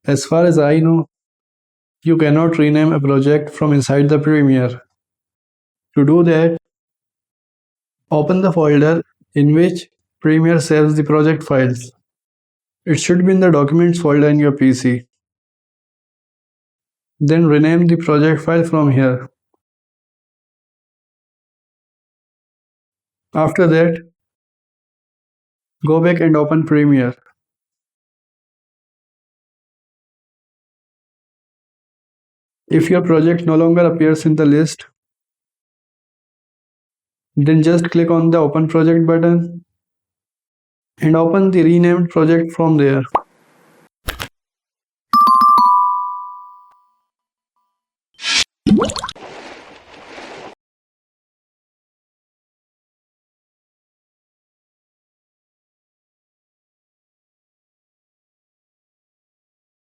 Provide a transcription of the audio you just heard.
As far as I know, you cannot rename a project from inside the Premiere. To do that, open the folder in which Premiere saves the project files. It should be in the Documents folder in your PC. Then rename the project file from here. After that, go back and open Premiere. If your project no longer appears in the list, then just click on the Open Project button and open the renamed project from there.